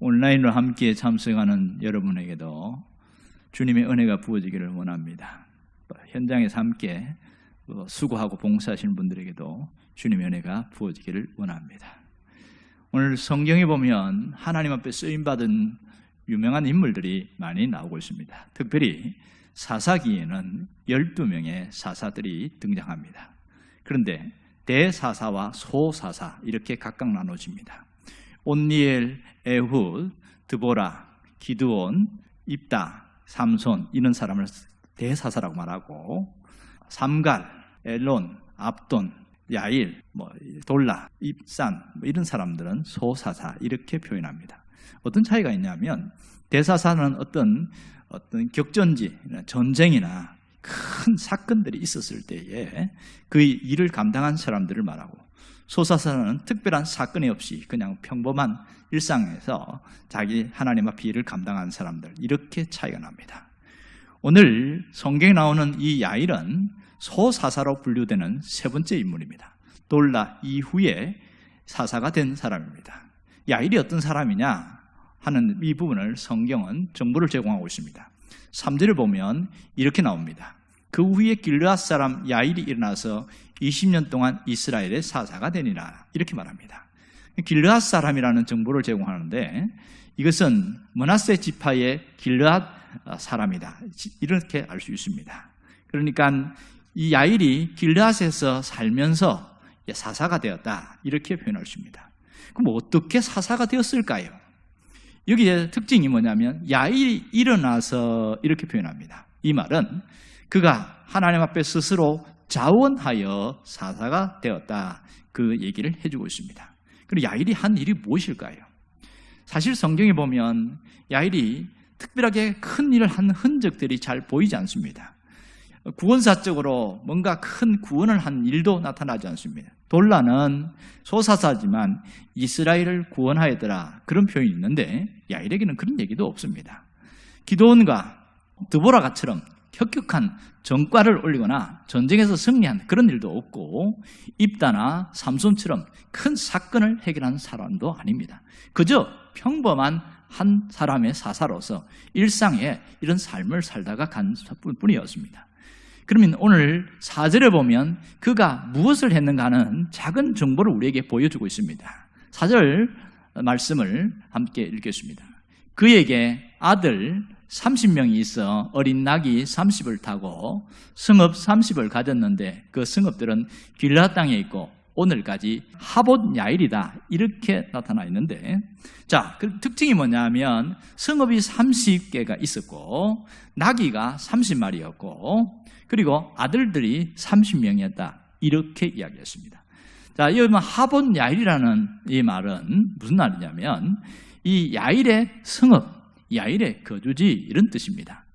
온라인으로 함께 참석하는 여러분에게도 주님의 은혜가 부어지기를 원합니다. 현장에서 함께 수고하고 봉사하시는 분들에게도 주님의 은혜가 부어지기를 원합니다. 오늘 성경에 보면 하나님 앞에 쓰임받은 유명한 인물들이 많이 나오고 있습니다. 특별히 사사기에는 12명의 사사들이 등장합니다. 그런데 대사사와 소사사 이렇게 각각 나눠집니다. 온니엘, 에훗, 드보라, 기드온, 입다, 삼손 이런 사람을 대사사라고 말하고, 삼갈, 엘론, 압돈, 야일, 돌라, 입산 이런 사람들은 소사사 이렇게 표현합니다. 어떤 차이가 있냐면 대사사는 어떤 격전지, 전쟁이나 큰 사건들이 있었을 때에 그 일을 감당한 사람들을 말하고, 소사사는 특별한 사건이 없이 그냥 평범한 일상에서 자기 하나님 앞 일을 감당한 사람들, 이렇게 차이가 납니다. 오늘 성경에 나오는 이 야일은 소사사로 분류되는 세 번째 인물입니다. 돌라 이후에 사사가 된 사람입니다. 야일이 어떤 사람이냐 하는 이 부분을 성경은 정보를 제공하고 있습니다. 3절을 보면 이렇게 나옵니다. 그 후에 길르앗 사람 야일이 일어나서 20년 동안 이스라엘의 사사가 되니라, 이렇게 말합니다. 길르앗 사람이라는 정보를 제공하는데 이것은 므낫세 지파의 길르앗 사람이다, 이렇게 알 수 있습니다. 그러니까 이 야일이 길르앗에서 살면서 사사가 되었다, 이렇게 표현할 수 있습니다. 그럼 어떻게 사사가 되었을까요? 여기에 특징이 뭐냐면 야일이 일어나서 이렇게 표현합니다. 이 말은 그가 하나님 앞에 스스로 자원하여 사사가 되었다, 그 얘기를 해주고 있습니다. 그리고 야일이 한 일이 무엇일까요? 사실 성경에 보면 야일이 특별하게 큰 일을 한 흔적들이 잘 보이지 않습니다. 구원사적으로 뭔가 큰 구원을 한 일도 나타나지 않습니다. 돌라는 소사사지만 이스라엘을 구원하였더라, 그런 표현이 있는데 야일에게는 그런 얘기도 없습니다. 기드온과 드보라가처럼 혁혁한 전과를 올리거나 전쟁에서 승리한 그런 일도 없고, 입다나 삼손처럼 큰 사건을 해결한 사람도 아닙니다. 그저 평범한 한 사람의 사사로서 일상에 이런 삶을 살다가 간 뿐이었습니다. 그러면 오늘 4절에 보면 그가 무엇을 했는가 하는 작은 정보를 우리에게 보여주고 있습니다. 4절 말씀을 함께 읽겠습니다. 그에게 아들 30명이 있어 어린 낙이 30을 타고 성읍 30을 가졌는데 그 성읍들은 길르앗 땅에 있고 오늘까지 하봇 야일이다, 이렇게 나타나 있는데, 자, 그 특징이 뭐냐면 성읍이 30개가 있었고 나귀가 30마리였고 그리고 아들들이 30명이었다, 이렇게 이야기했습니다. 자, 여기 하봇 야일이라는 이 말은 무슨 말이냐면 이 야일의 성읍, 야일의 거주지, 이런 뜻입니다.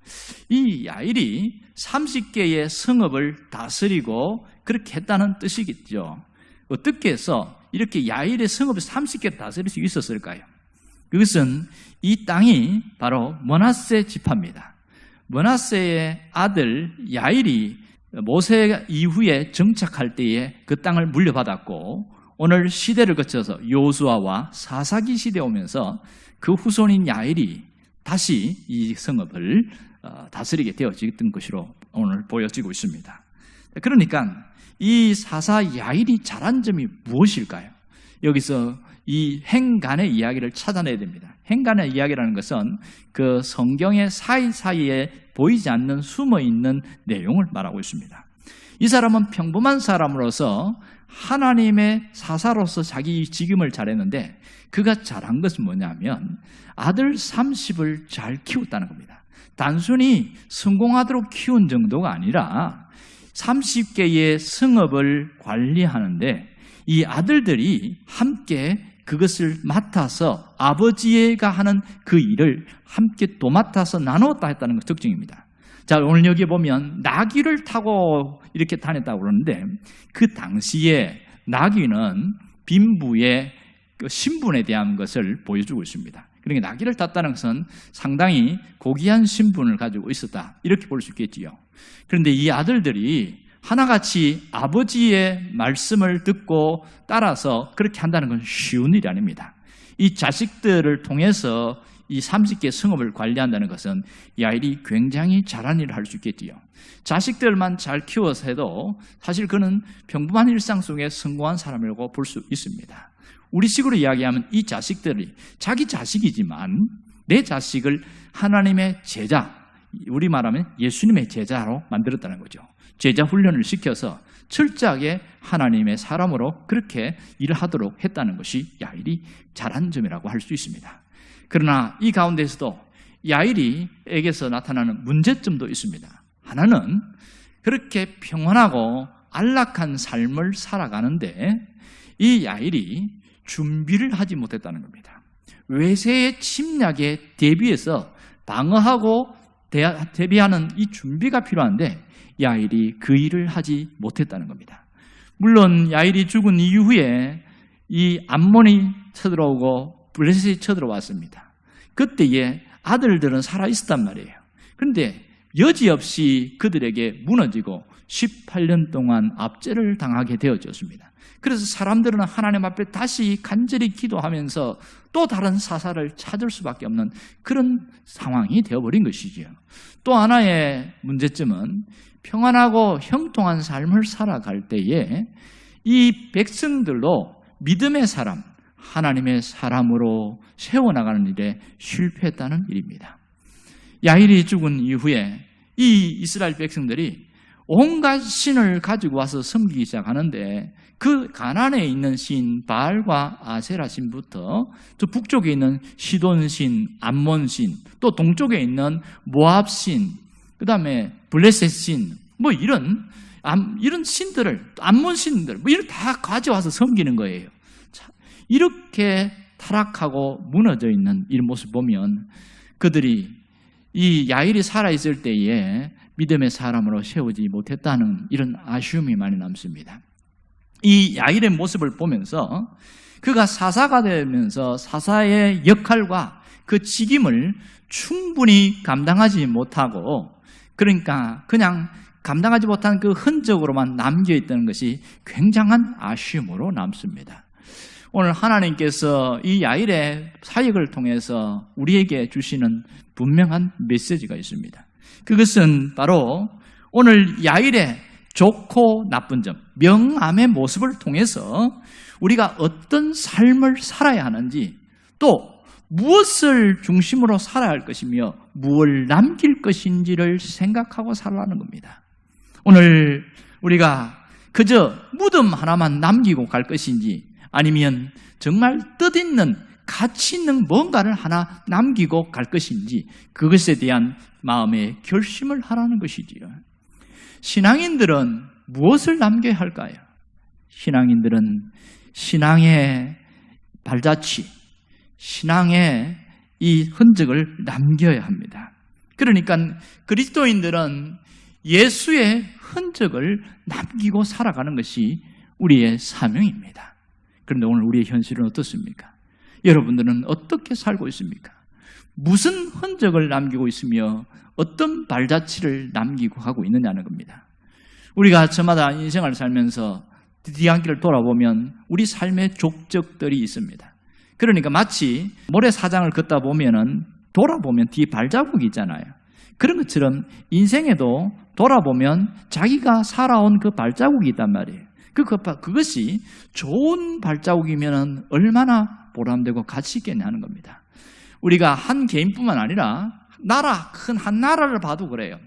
이 야일이 30개의 성읍을 다스리고 그렇게 했다는 뜻이겠죠. 어떻게 해서 이렇게 야일의 성읍을 30개 다스릴 수 있었을까요? 그것은 이 땅이 바로 므낫세 지파입니다. 므낫세의 아들 야일이 모세 이후에 정착할 때에 그 땅을 물려받았고, 오늘 시대를 거쳐서 요수아와 사사기 시대에 오면서 그 후손인 야일이 다시 이 성읍을 다스리게 되어지던 것으로 오늘 보여지고 있습니다. 그러니까 이 사사 야일이 잘한 점이 무엇일까요? 여기서 이 행간의 이야기를 찾아내야 됩니다. 행간의 이야기라는 것은 그 성경의 사이사이에 보이지 않는 숨어있는 내용을 말하고 있습니다. 이 사람은 평범한 사람으로서 하나님의 사사로서 자기 직임을 잘했는데 그가 잘한 것은 뭐냐면 아들 30을 잘 키웠다는 겁니다. 단순히 성공하도록 키운 정도가 아니라 30개의 성읍을 관리하는데 이 아들들이 함께 그것을 맡아서 아버지가 하는 그 일을 함께 또 맡아서 나누었다 했다는 것 특징입니다. 자, 오늘 여기 보면 나귀를 타고 이렇게 다녔다고 그러는데 그 당시에 나귀는 빈부의 신분에 대한 것을 보여주고 있습니다. 그러니까 나귀를 탔다는 것은 상당히 고귀한 신분을 가지고 있었다, 이렇게 볼 수 있겠지요. 그런데 이 아들들이 하나같이 아버지의 말씀을 듣고 따라서 그렇게 한다는 건 쉬운 일이 아닙니다. 이 자식들을 통해서 이 30개 성읍을 관리한다는 것은 야일이 굉장히 잘한 일을 할 수 있겠지요. 자식들만 잘 키워서 해도 사실 그는 평범한 일상 속에 성공한 사람이라고 볼 수 있습니다. 우리식으로 이야기하면 이 자식들이 자기 자식이지만 내 자식을 하나님의 제자, 우리 말하면 예수님의 제자로 만들었다는 거죠. 제자 훈련을 시켜서 철저하게 하나님의 사람으로 그렇게 일을 하도록 했다는 것이 야일이 잘한 점이라고 할 수 있습니다. 그러나 이 가운데서도 야일이에게서 나타나는 문제점도 있습니다. 하나는 그렇게 평안하고 안락한 삶을 살아가는데 이 야일이 준비를 하지 못했다는 겁니다. 외세의 침략에 대비해서 방어하고 대비하는 이 준비가 필요한데 야일이 그 일을 하지 못했다는 겁니다. 물론 야일이 죽은 이후에 이 암몬이 쳐들어오고 블레셋이 쳐들어왔습니다. 그때에 아들들은 살아있었단 말이에요. 그런데 여지없이 그들에게 무너지고 18년 동안 압제를 당하게 되어졌습니다. 그래서 사람들은 하나님 앞에 다시 간절히 기도하면서 또 다른 사사를 찾을 수밖에 없는 그런 상황이 되어버린 것이지요. 또 하나의 문제점은 평안하고 형통한 삶을 살아갈 때에 이 백성들로 믿음의 사람, 하나님의 사람으로 세워나가는 일에 실패했다는 일입니다. 야일이 죽은 이후에 이 이스라엘 백성들이 온갖 신을 가지고 와서 섬기기 시작하는데 그 가나안에 있는 신 바알과 아세라 신부터 저 북쪽에 있는 시돈 신, 암몬 신, 또 동쪽에 있는 모압 신, 그 다음에 블레셋 신, 뭐 이런 신들을, 암몬 신들, 뭐 이런 다 가져와서 섬기는 거예요. 자, 이렇게 타락하고 무너져 있는 이 모습 보면 그들이 이 야일이 살아있을 때에 믿음의 사람으로 세우지 못했다는 이런 아쉬움이 많이 남습니다. 이 야일의 모습을 보면서 그가 사사가 되면서 사사의 역할과 그 직임을 충분히 감당하지 못하고 그러니까 그냥 감당하지 못한 그 흔적으로만 남겨있다는 것이 굉장한 아쉬움으로 남습니다. 오늘 하나님께서 이 야일의 사역을 통해서 우리에게 주시는 분명한 메시지가 있습니다. 그것은 바로 오늘 야일의 좋고 나쁜 점, 명암의 모습을 통해서 우리가 어떤 삶을 살아야 하는지 또 무엇을 중심으로 살아야 할 것이며 무엇을 남길 것인지를 생각하고 살아가는 겁니다. 오늘 우리가 그저 무덤 하나만 남기고 갈 것인지 아니면 정말 뜻있는 가치 있는 뭔가를 하나 남기고 갈 것인지 그것에 대한 마음의 결심을 하라는 것이지요. 신앙인들은 무엇을 남겨야 할까요? 신앙인들은 신앙의 발자취, 신앙의 이 흔적을 남겨야 합니다. 그러니까 그리스도인들은 예수의 흔적을 남기고 살아가는 것이 우리의 사명입니다. 그런데 오늘 우리의 현실은 어떻습니까? 여러분들은 어떻게 살고 있습니까? 무슨 흔적을 남기고 있으며 어떤 발자취를 남기고 가고 있느냐는 겁니다. 우리가 저마다 인생을 살면서 뒤안길을 돌아보면 우리 삶의 족적들이 있습니다. 그러니까 마치 모래사장을 걷다 보면은 돌아보면 뒤에 발자국이 있잖아요. 그런 것처럼 인생에도 돌아보면 자기가 살아온 그 발자국이 있단 말이에요. 그것이 좋은 발자국이면 얼마나 보람되고 가치 있겠냐 하는 겁니다. 우리가 한 개인뿐만 아니라 큰 한 나라를 봐도 그래요.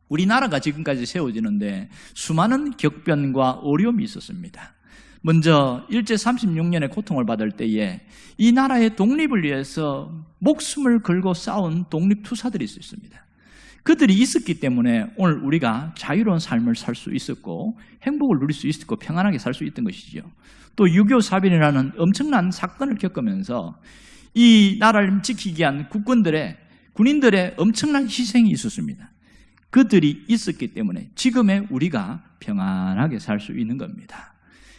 우리나라가 지금까지 세워지는데 수많은 격변과 어려움이 있었습니다. 먼저 일제 36년의 고통을 받을 때에 이 나라의 독립을 위해서 목숨을 걸고 싸운 독립투사들이 있었습니다. 그들이 있었기 때문에 오늘 우리가 자유로운 삶을 살 수 있었고 행복을 누릴 수 있었고 평안하게 살 수 있던 것이죠. 또 6.25 사변이라는 엄청난 사건을 겪으면서 이 나라를 지키기 위한 군인들의 엄청난 희생이 있었습니다. 그들이 있었기 때문에 지금의 우리가 평안하게 살 수 있는 겁니다.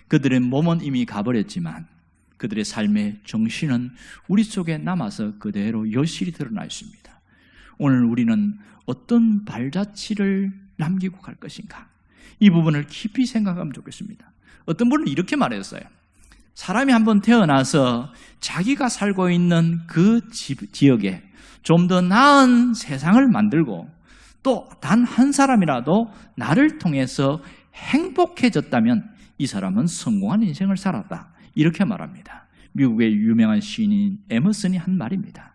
그들의 몸은 이미 가버렸지만 그들의 삶의 정신은 우리 속에 남아서 그대로 여실히 드러나 있습니다. 오늘 우리는 어떤 발자취를 남기고 갈 것인가? 이 부분을 깊이 생각하면 좋겠습니다. 어떤 분은 이렇게 말했어요. 사람이 한번 태어나서 자기가 살고 있는 그 지역에 좀 더 나은 세상을 만들고 또 단 한 사람이라도 나를 통해서 행복해졌다면 이 사람은 성공한 인생을 살았다. 이렇게 말합니다. 미국의 유명한 시인인 에머슨이 한 말입니다.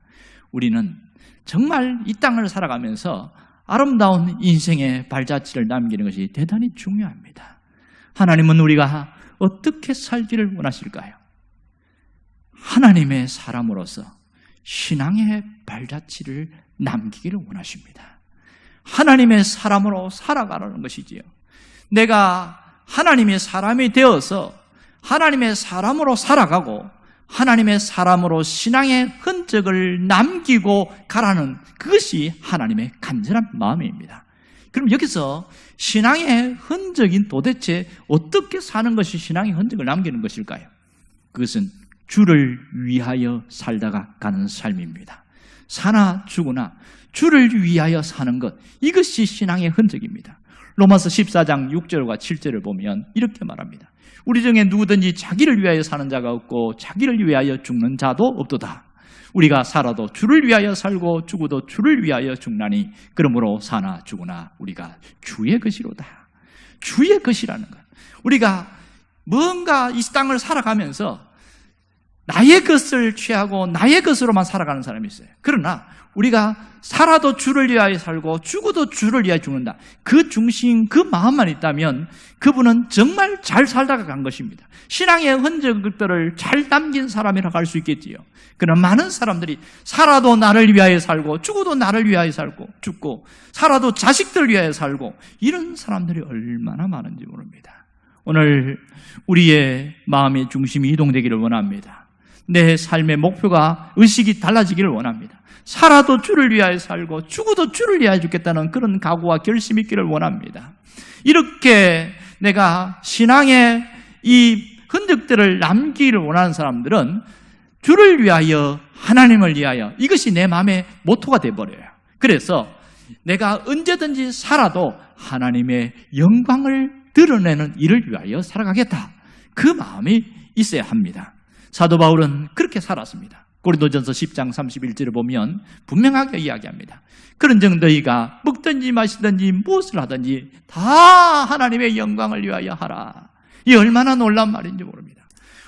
우리는 정말 이 땅을 살아가면서 아름다운 인생의 발자취를 남기는 것이 대단히 중요합니다. 하나님은 우리가 어떻게 살기를 원하실까요? 하나님의 사람으로서 신앙의 발자취를 남기기를 원하십니다. 하나님의 사람으로 살아가라는 것이지요. 내가 하나님의 사람이 되어서 하나님의 사람으로 살아가고 하나님의 사람으로 신앙의 흔적을 남기고 가라는 그것이 하나님의 간절한 마음입니다. 그럼 여기서 신앙의 흔적인 도대체 어떻게 사는 것이 신앙의 흔적을 남기는 것일까요? 그것은 주를 위하여 살다가 가는 삶입니다. 사나 죽으나 주를 위하여 사는 것, 이것이 신앙의 흔적입니다. 로마서 14장 6절과 7절을 보면 이렇게 말합니다. 우리 중에 누구든지 자기를 위하여 사는 자가 없고 자기를 위하여 죽는 자도 없도다. 우리가 살아도 주를 위하여 살고 죽어도 주를 위하여 죽나니 그러므로 사나 죽으나 우리가 주의 것이로다. 주의 것이라는 것. 우리가 뭔가 이 땅을 살아가면서 나의 것을 취하고 나의 것으로만 살아가는 사람이 있어요. 그러나 우리가 살아도 주를 위하여 살고 죽어도 주를 위하여 죽는다. 그 중심, 그 마음만 있다면 그분은 정말 잘 살다가 간 것입니다. 신앙의 흔적들을 잘 남긴 사람이라고 할 수 있겠지요. 그러나 많은 사람들이 살아도 나를 위하여 살고 죽어도 나를 위하여 살고 죽고 살아도 자식들을 위하여 살고 이런 사람들이 얼마나 많은지 모릅니다. 오늘 우리의 마음의 중심이 이동되기를 원합니다. 내 삶의 목표가 의식이 달라지기를 원합니다. 살아도 주를 위하여 살고 죽어도 주를 위하여 죽겠다는 그런 각오와 결심이 있기를 원합니다. 이렇게 내가 신앙의 이 흔적들을 남기기를 원하는 사람들은 주를 위하여 하나님을 위하여 이것이 내 마음의 모토가 되어버려요. 그래서 내가 언제든지 살아도 하나님의 영광을 드러내는 일을 위하여 살아가겠다. 그 마음이 있어야 합니다. 사도 바울은 그렇게 살았습니다. 고린도전서 10장 31절을 보면 분명하게 이야기합니다. 그런즉 너희가 먹든지 마시든지 무엇을 하든지 다 하나님의 영광을 위하여 하라. 이 얼마나 놀라운 말인지 모릅니다.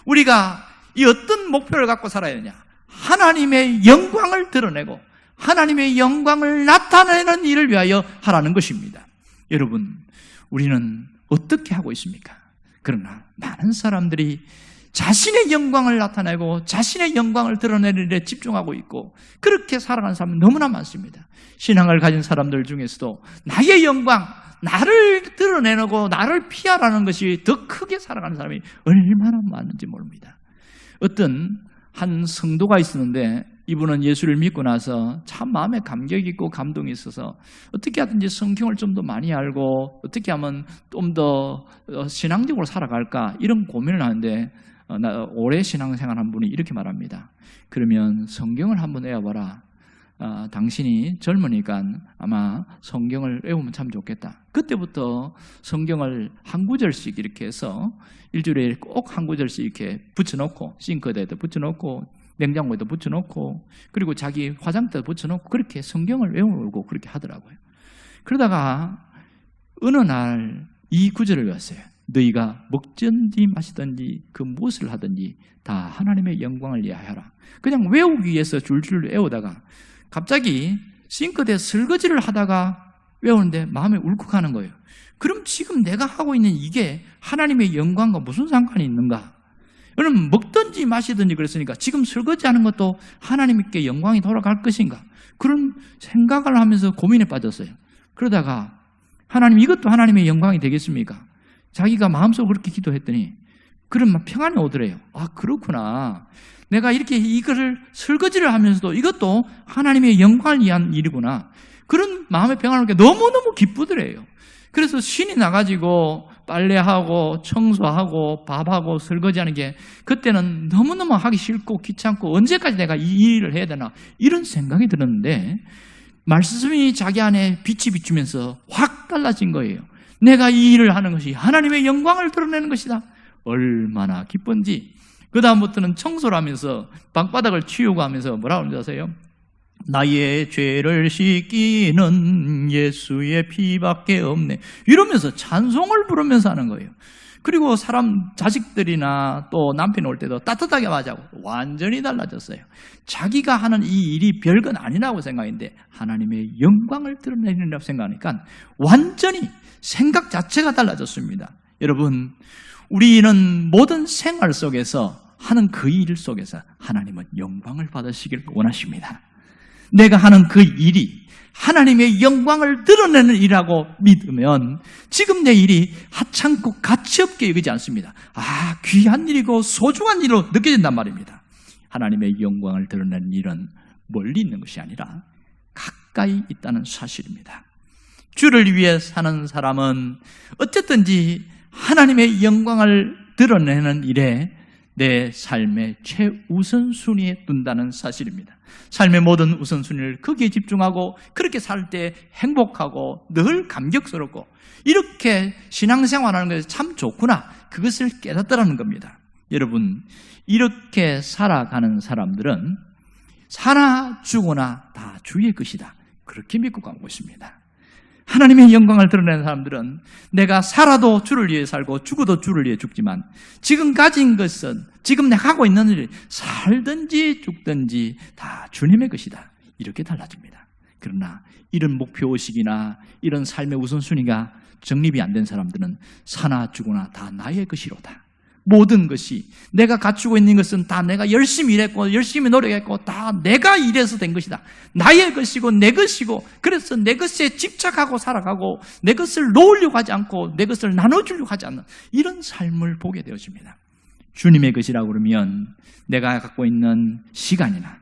우리가 이 어떤 목표를 갖고 살아야 되냐? 하나님의 영광을 드러내고 하나님의 영광을 나타내는 일을 위하여 하라는 것입니다. 여러분, 우리는 어떻게 하고 있습니까? 그러나 많은 사람들이 자신의 영광을 나타내고 자신의 영광을 드러내는 일에 집중하고 있고 그렇게 살아가는 사람은 너무나 많습니다. 신앙을 가진 사람들 중에서도 나의 영광, 나를 드러내고 나를 피하라는 것이 더 크게 살아가는 사람이 얼마나 많은지 모릅니다. 어떤 한 성도가 있었는데 이분은 예수를 믿고 나서 참 마음에 감격이 있고 감동이 있어서 어떻게 하든지 성경을 좀 더 많이 알고 어떻게 하면 좀 더 신앙적으로 살아갈까 이런 고민을 하는데 오래 신앙생활한 분이 이렇게 말합니다. 그러면 성경을 한번 외워봐라. 당신이 젊으니까 아마 성경을 외우면 참 좋겠다. 그때부터 성경을 한 구절씩 이렇게 해서 일주일에 꼭 한 구절씩 이렇게 붙여놓고 싱크대에도 붙여놓고 냉장고에도 붙여놓고 그리고 자기 화장대에도 붙여놓고 그렇게 성경을 외우고 그렇게 하더라고요. 그러다가 어느 날 이 구절을 외웠어요. 너희가 먹든지 마시든지 그 무엇을 하든지 다 하나님의 영광을 위하여라. 그냥 외우기 위해서 줄줄 외우다가 갑자기 싱크대에 설거지를 하다가 외우는데 마음에 울컥하는 거예요. 그럼 지금 내가 하고 있는 이게 하나님의 영광과 무슨 상관이 있는가? 여러분 먹든지 마시든지 그랬으니까 지금 설거지하는 것도 하나님께 영광이 돌아갈 것인가? 그런 생각을 하면서 고민에 빠졌어요. 그러다가 하나님 이것도 하나님의 영광이 되겠습니까? 자기가 마음속으로 그렇게 기도했더니 그런 평안이 오더래요. 아 그렇구나. 내가 이렇게 이거를 설거지를 하면서도 이것도 하나님의 영광을 위한 일이구나. 그런 마음의 평안을 얻게 너무너무 기쁘더래요. 그래서 신이 나가지고 빨래하고 청소하고 밥하고 설거지하는 게 그때는 너무너무 하기 싫고 귀찮고 언제까지 내가 이 일을 해야 되나 이런 생각이 들었는데 말씀이 자기 안에 빛이 비추면서 확 달라진 거예요. 내가 이 일을 하는 것이 하나님의 영광을 드러내는 것이다. 얼마나 기쁜지 그 다음부터는 청소를 하면서 방바닥을 치우고 하면서 뭐라고 하는지 아세요? 나의 죄를 씻기는 예수의 피밖에 없네, 이러면서 찬송을 부르면서 하는 거예요. 그리고 자식들이나 또 남편이 올 때도 따뜻하게 맞이하고 완전히 달라졌어요. 자기가 하는 이 일이 별건 아니라고 생각했는데 하나님의 영광을 드러내리라고 생각하니까 완전히 생각 자체가 달라졌습니다. 여러분, 우리는 모든 생활 속에서 하는 그 일 속에서 하나님은 영광을 받으시길 원하십니다. 내가 하는 그 일이 하나님의 영광을 드러내는 일이라고 믿으면 지금 내 일이 하찮고 가치없게 여기지 않습니다. 귀한 일이고 소중한 일로 느껴진단 말입니다. 하나님의 영광을 드러내는 일은 멀리 있는 것이 아니라 가까이 있다는 사실입니다. 주를 위해 사는 사람은 어쨌든지 하나님의 영광을 드러내는 일에 내 삶의 최우선순위에 둔다는 사실입니다. 삶의 모든 우선순위를 거기에 집중하고 그렇게 살 때 행복하고 늘 감격스럽고 이렇게 신앙생활하는 것이 참 좋구나, 그것을 깨닫더라는 겁니다. 여러분, 이렇게 살아가는 사람들은 사나 죽으나 다 주의 것이다, 그렇게 믿고 가고 있습니다. 하나님의 영광을 드러내는 사람들은 내가 살아도 주를 위해 살고 죽어도 주를 위해 죽지만 지금 가진 것은, 지금 내가 하고 있는 일, 살든지 죽든지 다 주님의 것이다, 이렇게 달라집니다. 그러나 이런 목표의식이나 이런 삶의 우선순위가 정립이 안 된 사람들은 사나 죽으나 다 나의 것이로다, 모든 것이, 내가 갖추고 있는 것은 다 내가 열심히 일했고 열심히 노력했고 다 내가 일해서 된 것이다, 나의 것이고 내 것이고, 그래서 내 것에 집착하고 살아가고 내 것을 놓으려고 하지 않고 내 것을 나눠주려고 하지 않는 이런 삶을 보게 되어집니다. 주님의 것이라고 그러면 내가 갖고 있는 시간이나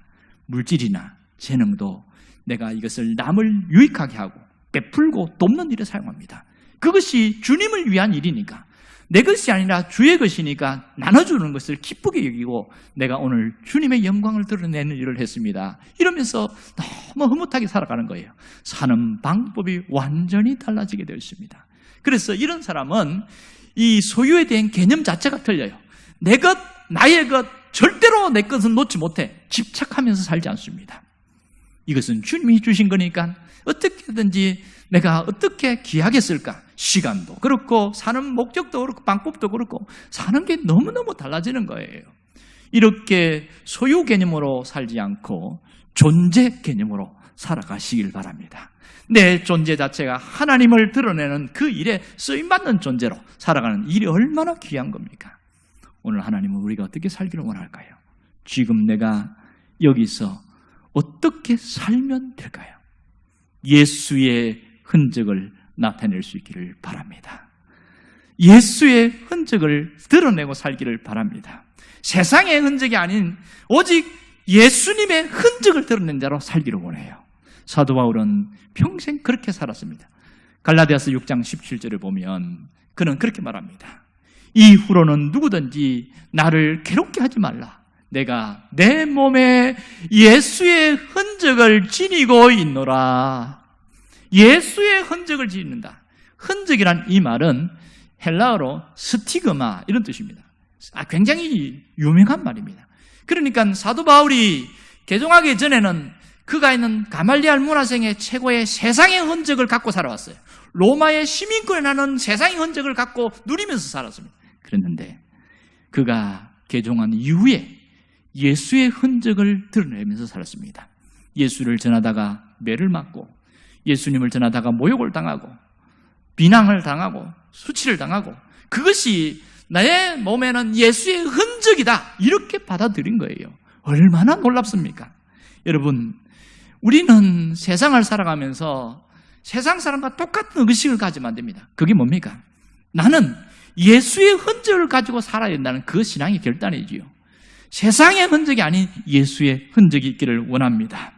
물질이나 재능도 내가 이것을 남을 유익하게 하고 베풀고 돕는 일에 사용합니다. 그것이 주님을 위한 일이니까, 내 것이 아니라 주의 것이니까 나눠주는 것을 기쁘게 여기고 내가 오늘 주님의 영광을 드러내는 일을 했습니다, 이러면서 너무 흐뭇하게 살아가는 거예요. 사는 방법이 완전히 달라지게 되어 있습니다. 그래서 이런 사람은 이 소유에 대한 개념 자체가 틀려요. 내 것, 나의 것, 절대로 내 것은 놓지 못해 집착하면서 살지 않습니다. 이것은 주님이 주신 거니까 어떻게든지 내가 어떻게 귀하게 쓸까, 시간도 그렇고 사는 목적도 그렇고 방법도 그렇고 사는 게 너무너무 달라지는 거예요. 이렇게 소유 개념으로 살지 않고 존재 개념으로 살아가시길 바랍니다. 내 존재 자체가 하나님을 드러내는 그 일에 쓰임받는 존재로 살아가는 일이 얼마나 귀한 겁니까? 오늘 하나님은 우리가 어떻게 살기를 원할까요? 지금 내가 여기서 어떻게 살면 될까요? 예수의 흔적을 나타낼 수 있기를 바랍니다. 예수의 흔적을 드러내고 살기를 바랍니다. 세상의 흔적이 아닌 오직 예수님의 흔적을 드러낸 자로 살기를 원해요. 사도 바울은 평생 그렇게 살았습니다. 갈라디아서 6장 17절을 보면 그는 그렇게 말합니다. 이후로는 누구든지 나를 괴롭게 하지 말라. 내가 내 몸에 예수의 흔적을 지니고 있노라. 예수의 흔적을 지닌다. 흔적이란 이 말은 헬라어로 스티그마 이런 뜻입니다. 굉장히 유명한 말입니다. 그러니까 사도 바울이 개종하기 전에는 그가 있는 가말리알 문화생의 최고의 세상의 흔적을 갖고 살아왔어요. 로마의 시민권에 나는 세상의 흔적을 갖고 누리면서 살았습니다. 그랬는데 그가 개종한 이후에 예수의 흔적을 드러내면서 살았습니다. 예수를 전하다가 매를 맞고 예수님을 전하다가 모욕을 당하고 비난을 당하고 수치를 당하고 그것이 나의 몸에는 예수의 흔적이다 이렇게 받아들인 거예요. 얼마나 놀랍습니까? 여러분, 우리는 세상을 살아가면서 세상 사람과 똑같은 의식을 가지면 안 됩니다. 그게 뭡니까? 나는 예수의 흔적을 가지고 살아야 된다는 그 신앙의 결단이지요. 세상의 흔적이 아닌 예수의 흔적이 있기를 원합니다.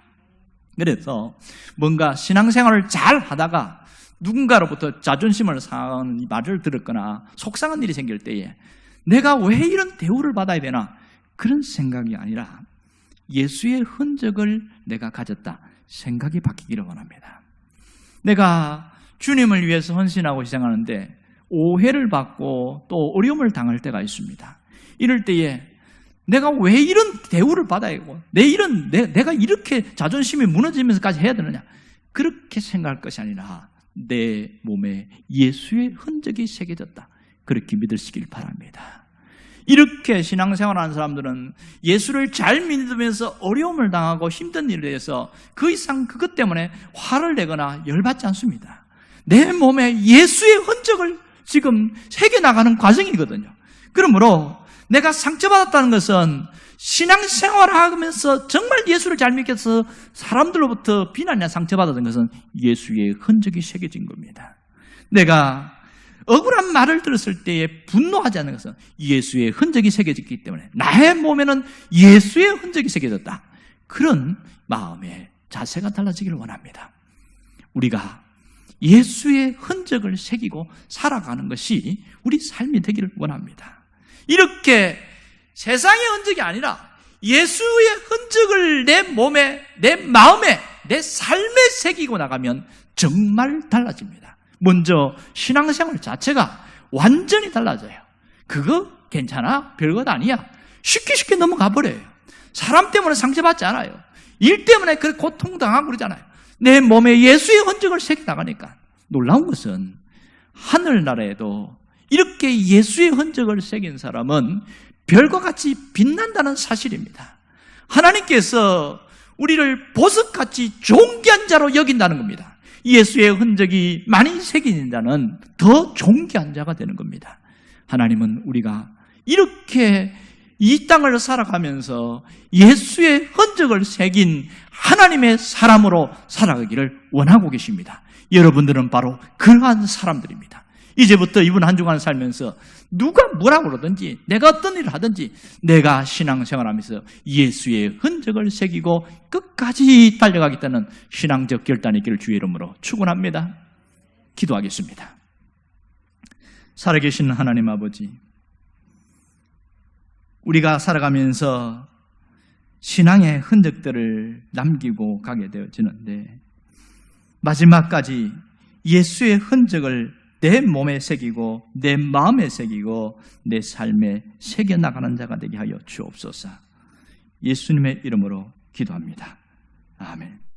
그래서 뭔가 신앙생활을 잘 하다가 누군가로부터 자존심을 상하는 말을 들었거나 속상한 일이 생길 때에 내가 왜 이런 대우를 받아야 되나 그런 생각이 아니라 예수의 흔적을 내가 가졌다 생각이 바뀌기를 원합니다. 내가 주님을 위해서 헌신하고 희생하는데 오해를 받고 또 어려움을 당할 때가 있습니다. 이럴 때에 내가 왜 이런 대우를 받아야 하고 내가 이렇게 자존심이 무너지면서까지 해야 되느냐, 그렇게 생각할 것이 아니라 내 몸에 예수의 흔적이 새겨졌다, 그렇게 믿으시길 바랍니다. 이렇게 신앙생활하는 사람들은 예수를 잘 믿으면서 어려움을 당하고 힘든 일에 대해서 그 이상 그것 때문에 화를 내거나 열받지 않습니다. 내 몸에 예수의 흔적을 지금 새겨나가는 과정이거든요. 그러므로 내가 상처받았다는 것은 신앙생활을 하면서 정말 예수를 잘 믿겠어 사람들로부터 비난이나 상처받았던 것은 예수의 흔적이 새겨진 겁니다. 내가 억울한 말을 들었을 때에 분노하지 않는 것은 예수의 흔적이 새겨졌기 때문에 나의 몸에는 예수의 흔적이 새겨졌다, 그런 마음의 자세가 달라지기를 원합니다. 우리가 예수의 흔적을 새기고 살아가는 것이 우리 삶이 되기를 원합니다. 이렇게 세상의 흔적이 아니라 예수의 흔적을 내 몸에, 내 마음에, 내 삶에 새기고 나가면 정말 달라집니다. 먼저 신앙생활 자체가 완전히 달라져요. 그거 괜찮아? 별것 아니야. 쉽게 넘어가 버려요. 사람 때문에 상처받지 않아요. 일 때문에 그 고통당하고 그러잖아요. 내 몸에 예수의 흔적을 새겨 나가니까. 놀라운 것은 하늘나라에도 이렇게 예수의 흔적을 새긴 사람은 별과 같이 빛난다는 사실입니다. 하나님께서 우리를 보석같이 존귀한 자로 여긴다는 겁니다. 예수의 흔적이 많이 새긴 자는 더 존귀한 자가 되는 겁니다. 하나님은 우리가 이렇게 이 땅을 살아가면서 예수의 흔적을 새긴 하나님의 사람으로 살아가기를 원하고 계십니다. 여러분들은 바로 그러한 사람들입니다. 이제부터 이번 한 주간 살면서 누가 뭐라고 그러든지 내가 어떤 일을 하든지 내가 신앙생활하면서 예수의 흔적을 새기고 끝까지 달려가겠다는 신앙적 결단이 있기를 주의 이름으로 축원합니다. 기도하겠습니다. 살아계신 하나님 아버지, 우리가 살아가면서 신앙의 흔적들을 남기고 가게 되어지는데 마지막까지 예수의 흔적을 내 몸에 새기고 내 마음에 새기고 내 삶에 새겨나가는 자가 되게 하여 주옵소서. 예수님의 이름으로 기도합니다. 아멘.